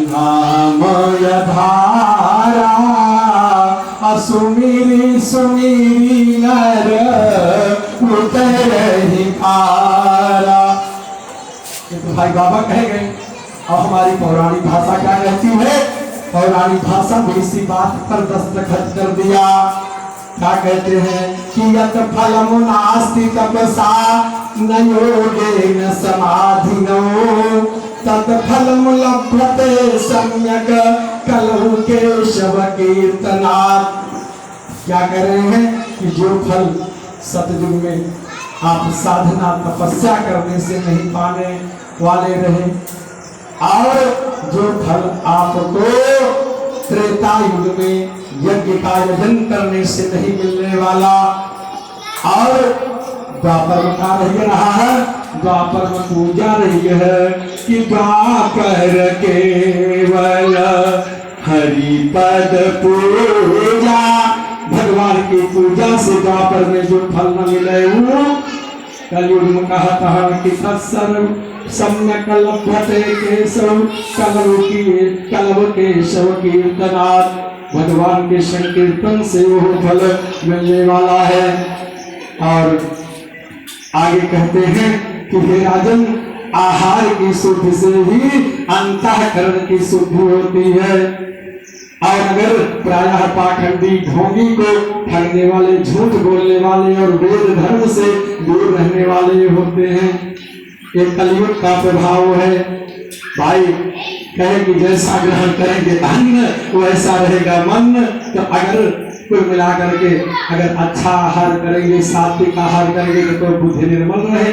नामय धारा असुमिरी सुमिरी नर उतरहि पारा। तो भाई बाबा कह गए। अब हमारी पौराणिक भाषा क्या कहती है? पौराणिक भाषा में इसी बात पर दस्तखत कर दिया। क्या कहते हैं कि यत फलमु नास्ति तपसा न योगेन समाधिनो तत्फलमु लभ्यते सम्यक कलौ केशव कीर्तनात्। क्या कह रहे हैं कि जो फल सतयुग में आप साधना तपस्या करने से नहीं पाने वाले रहे और जो फल आपको त्रेता युग में यज्ञ का आयोजन करने से नहीं मिलने वाला और द्वापर में क्या रह रहा है? द्वापर में पूजा रही है कि द्वापर केवल हरि पद पूजा। भगवान की पूजा से द्वापर में जो फल न मिले वो कलयुग में कहा था कि तत्सर्व सम्यक लभ्यते केशव कलव केशव कीर्तनात्। भगवान के संकीर्तन से वो फल मिलने वाला है। और आगे कहते हैं कि हे राजन, आहार की शुद्धि से ही अंतःकरण की शुद्धि होती है। और अगर प्रायः पाखंडी ढोंगी को ठगने वाले, झूठ बोलने वाले और वेद धर्म से दूर रहने वाले होते हैं, एक कलयुग का प्रभाव है। भाई कहे कि जैसा ग्रहण करेंगे अन्न वैसा रहेगा मन। तो अगर कुल मिला करके अगर अच्छा आहार करेंगे, सात्विक आहार करेंगे तो बुद्धि निर्मल रहे।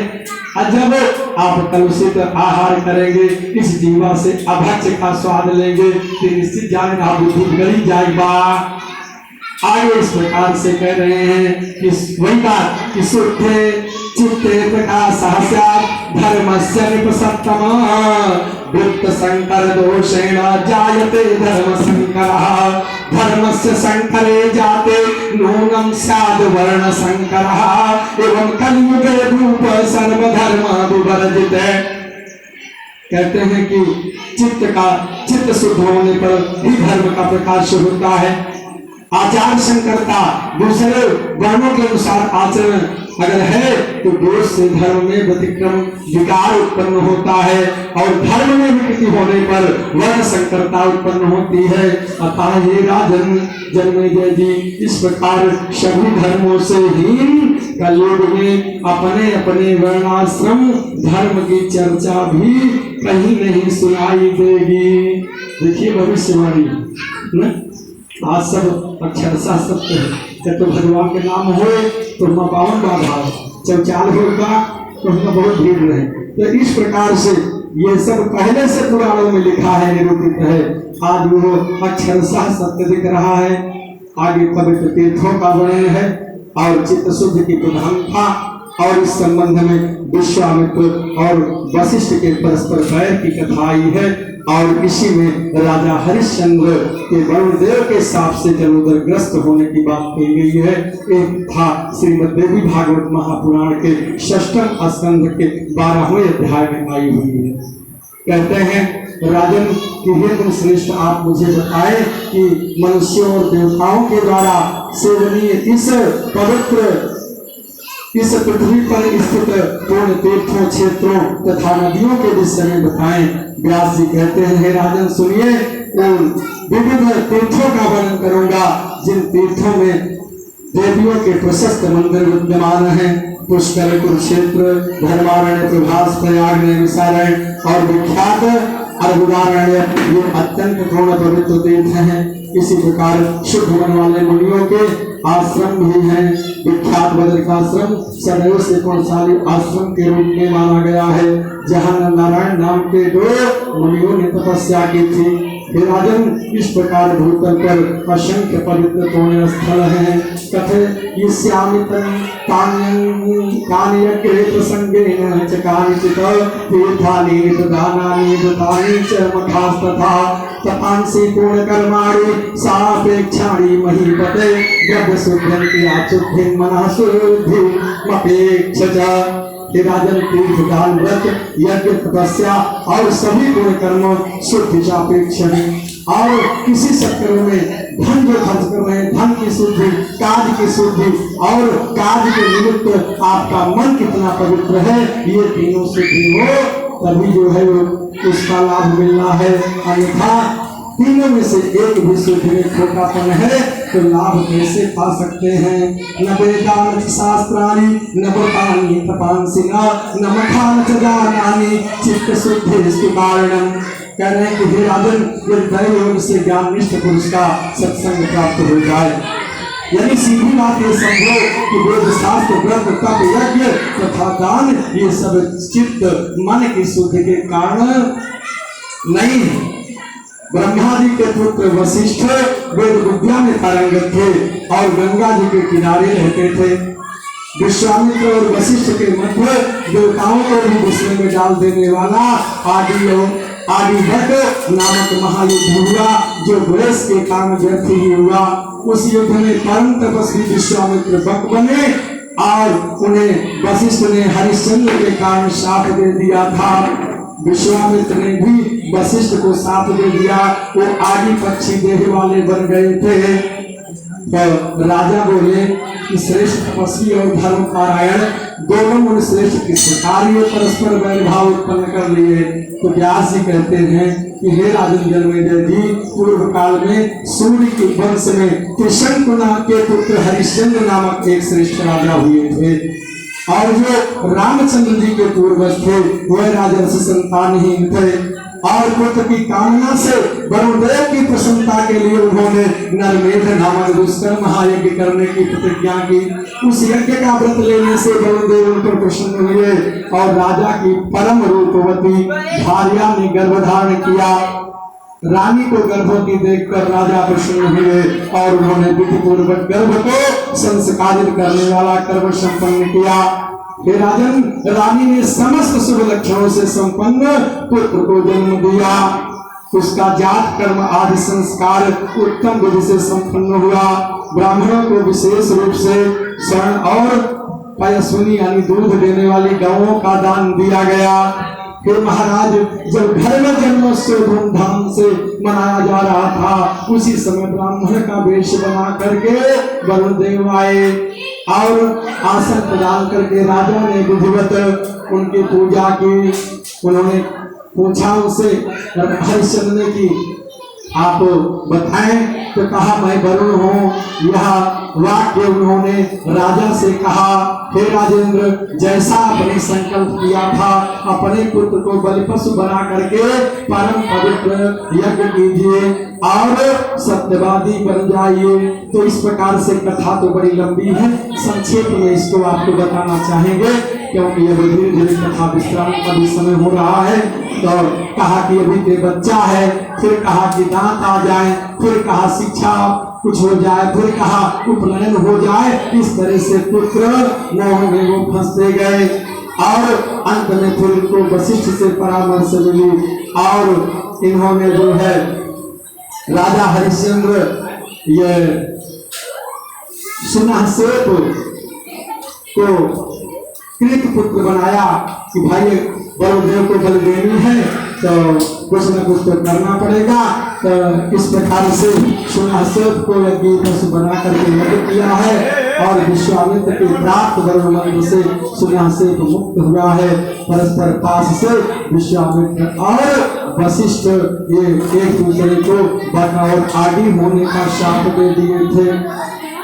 और जब आप कलुषित आहार करेंगे, इस जीवा से अभक्ष्य का स्वाद लेंगे तो निश्चित जाने बुद्धि बिगड़ी जाएगा। आगे इस प्रकार से कह रहे हैं कि वही बात कि शुद्धे चित्ते प्रकाशः स्यात् धर्मस्य निपसत्तमः वृत्त संकर दोषेण जायते धर्म संकरः धर्मस्य संकरे जाते नूनं स्याद् वर्ण संकरः एवं कलियुगे रूप सर्वधर्म विवर्जित। कहते हैं कि चित्त शुद्ध होने पर ही धर्म का प्रकाश होता है। आचार संकरता, दूसरे वर्णों के अनुसार आचरण अगर है तो दोष से धर्म में व्यतिक्रम विकार उत्पन्न होता है और धर्म में विकृति होने पर वर्ण संकरता उत्पन्न होती है। अतः ये राजन जन्मेजय जी, इस प्रकार सभी धर्मों से हीन कलयुग में अपने अपने वर्णाश्रम धर्म की चर्चा भी कहीं नहीं सुनाई देगी। देखिए भविष्यवाणी न आज सब अक्षरशः सत्य है। जब तो भगवान के नाम हो तो वहाँ पावन बाधा, चौचाल होगा तो वहाँ बहुत भीड़ रहे। तो इस प्रकार से ये सब पहले से पुराणों में लिखा है, निरूपित है। आज वो अक्षरशः सत्य दिख रहा है। आगे पवित्र तीर्थों का वर्णन है और चित्त शुद्धि की प्रधानता और इस संबंध में विश्वामित्र और वशिष्ठ के परस्पर बैर की कथा आई है। और इसी में राजा हरिश्चंद्र के वरुणदेव के साप से जलोदरग्रस्त होने की बात कही गई है। एक था श्रीमद् देवी भागवत महापुराण के 6वें स्कंध के 12वें अध्याय में आई हुई है। कहते हैं राजन कि हे मुनिश्रेष्ठ, आप मुझे बताएं कि मनुष्यों और देवताओं के द्वारा सेवनीय इस पवित्र इस पृथ्वी पर स्थित पूर्ण तीर्थों, क्षेत्रों तथा नदियों के विषय में बताएं। व्यास जी कहते हैं हे राजन सुनिए, उन विविध तीर्थों का वर्णन करूंगा जिन तीर्थों में देवियों के प्रशस्त मंदिर विद्यमान हैं। पुष्कर, कुरुक्षेत्र, धर्मारण्य, प्रभास, प्रयाग, नैमिषारण्य और विख्यात अर्बुदारण्य ये अत्यंत पूर्ण पवित्र तीर्थ हैं। इसी प्रकार शुद्ध मन वाले मुनियों के आश्रम भी हैं। विख्यात बद्रिकाश्रम सदैव से गुणशाली आश्रम के रूप में माना गया है, जहाँ नारायण नाम के 2 मुनियों ने तपस्या की थी। हे राजन, इस प्रकार भूतल पर असंख्य पवित्र पुण्य स्थल हैं। कथे प्रसंगेन च कानिचित् तीर्थानि दानानि दत्तानि च मठास्तथा तपांसि पूर्णकर्माणि सापेक्षाणि महीपते द्रव्य शुद्ध्यन्ति आचुद्धिं मनः शुद्धिमपेक्ष च। हे राजन तीर्थ दान व्रत यज्ञ तपस्या और सभी गुण कर्म शुद्धि सापेक्ष है। और किसी चक्कर में धन जो खर्च कर रहे हैं, धन की शुद्धि, कार्य की शुद्धि और कार्य के निमित्त आपका मन कितना पवित्र है, ये तीनों शुद्धि हो तभी जो है वो उसका लाभ मिलना है। अन्यथा तीनों में से एक भी शुद्धि में खोटापन है तो लाभ कैसे पा सकते हैं। न वेदान शास्त्राणि न व्रतानि तपांसिना न मठान च दानानि चित्त शुद्धि कारणम। कह रहे हैं कि हे राजन, यदि योग से ज्ञान निष्ठ पुरुष का सत्संग प्राप्त हो जाए, यानी सीधी बात ये समझो कि वेद शास्त्र व्रत तप यज्ञ तथा दान ये सब चित्त मन की शुद्धि के कारण नहीं है। ब्रह्मा जी के पुत्र वशिष्ठ वेद विद्या में पारंगत थे और गंगा जी के किनारे रहते थे। विश्वामित्र और वशिष्ठ के मध्य देवताओं को भी गुस्से में डाल देने वाला आदिवट नामक महायुद्ध हुआ, जो गुरेश के काम व्यर्थ ही हुआ। उस युद्ध में परम तपस्वी विश्वामित्र बक बने और उन्हें वशिष्ठ ने हरिश्चंद्र के कारण शाप दे दिया था। विश्वामित्र ने भी वशिष्ठ को शाप दे दिया, वो आदि पक्षी देह वाले बन गए थे। तो राजा बोले कि श्रेष्ठ तपस्वी और धर्म पारायण दोनों मुनि श्रेष्ठ किस प्रकार ये परस्पर वैरभाव उत्पन्न कर लिए। तो व्यास जी कहते हैं कि हे राजन जन्मेजय जी, पूर्व काल में सूर्य के वंश में त्रिशंकु के पुत्र हरिश्चंद्र नामक एक श्रेष्ठ राजा हुए थे और जो रामचंद्र जी के पूर्वज थे वह राजर्षि संतानहीन थे और पुत्र की कामना से वरुणदेव की प्रसन्नता के लिए उन्होंने नरमेध नामक दुष्कर्म महायज्ञ करने की प्रतिज्ञा की। उस यज्ञ का व्रत लेने से वरुणदेव उन पर प्रसन्न हुए और राजा की परम रूपवती भार्या ने गर्भधारण किया। रानी को गर्भवती देखकर राजा प्रसन्न हुए और उन्होंने विधि पूर्वक गर्भ को संस्कारित करने वाला कर्म संपन्न किया। हे राजन, रानी ने समस्त शुभ लक्षणों से संपन्न पुत्र को जन्म दिया। उसका जात कर्म आदि संस्कार उत्तम विधि से संपन्न हुआ। ब्राह्मणों को विशेष रूप से स्वर्ण और पयस्विनी यानी दूध देने वाली गौओं का दान दिया गया। फिर महाराज, जब घर में जन्मोत्सव धूमधाम से मनाया जा रहा था, उसी समय ब्राह्मण का वेश बना करके वरुणदेव आए और आसन प्रदान करके राजा ने विधिवत उनकी पूजा की। उन्होंने पूछा उनसे हरिश्चंद्र ने कि आप बताएं, तो कहा मैं वरुण हूँ। यह वाक्य उन्होंने राजा से कहा, हे राजेंद्र, जैसा आपने संकल्प किया था अपने पुत्र को बलिपशु बना करके परम पवित्र यज्ञ कीजिए और सत्यवादी बन जाइए। तो इस प्रकार से कथा तो बड़ी लंबी है, संक्षेप में इसको आपको बताना चाहेंगे क्योंकि अभी धीरे धीरे कथा विश्राम का भी समय हो रहा है। तो कहा कि अभी के बच्चा है, फिर कहा कि दांत आ जाए, फिर कहा शिक्षा कुछ हो जाए, फिर कहा उपनयन हो जाए। इस तरह से पुत्र मोह में वो फंसते गए और अंत में फिर उनको वशिष्ठ से परामर्श मिली और इन्होंने जो है राजा हरिश्चंद्र ये सुनासेप को कृत पुत्र बनाया कि भाई वरुणदेव को बल देनी है तो कुछ न कुछ तो करना पड़ेगा। तो इस प्रकार से सुनासेप को यज्ञ पशु बना करके यज्ञ किया है और विश्वामित्र के प्राप्त वरुण मंत्र से सुनासेप मुक्त हुआ है। परस्पर पास से विश्वामित्र और वशिष्ठ ये एक दूसरे को बतौर आदि होने का शाप दे दिए थे।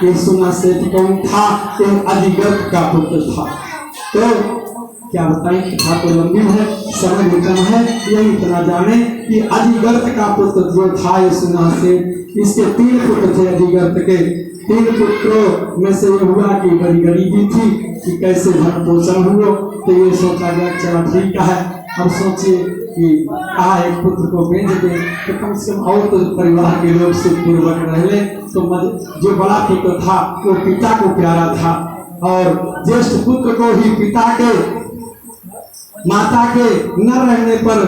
ये सुनासेप कौन था? एक अधिगर्भ का पुत्र था। तो क्या बताएं, कथा तो लंबी है, समय भी कम है, यही इतना जाने कि अधिगर्भ का पुत्र जो था ये सुनासेप, इसके 3 पुत्र थे। अधिगर्भ के 3 पुत्रों में से ये हुआ कि बड़ी गरीबी थी कि कैसे भरण पोषण हुआ। तो ये सोचा गया चलो ठीक है, अब सोचिए कि एक पुत्र को बेच दे तो कम से कम और तो परिवार के लोग सुख पूर्वक रह ले। तो जो बड़ा पुत्र था वो पिता को प्यारा था और ज्येष्ठ पुत्र को ही पिता के माता के न रहने पर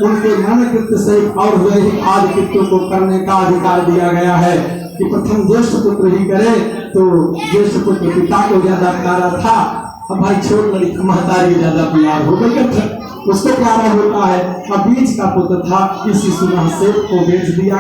उनके मन कृत्य से और वैदिक आदि कृत्यों को करने का अधिकार दिया गया है कि प्रथम ज्येष्ठ पुत्र ही करे। तो ज्येष्ठ पुत्र पिता को ज्यादा प्यारा था अब भाई छोट लड़की महतारी ज्यादा प्यार हो गई, उसको प्यारा होता है। अब बीच का पुत्र था, इसी सुना से को बेच दिया।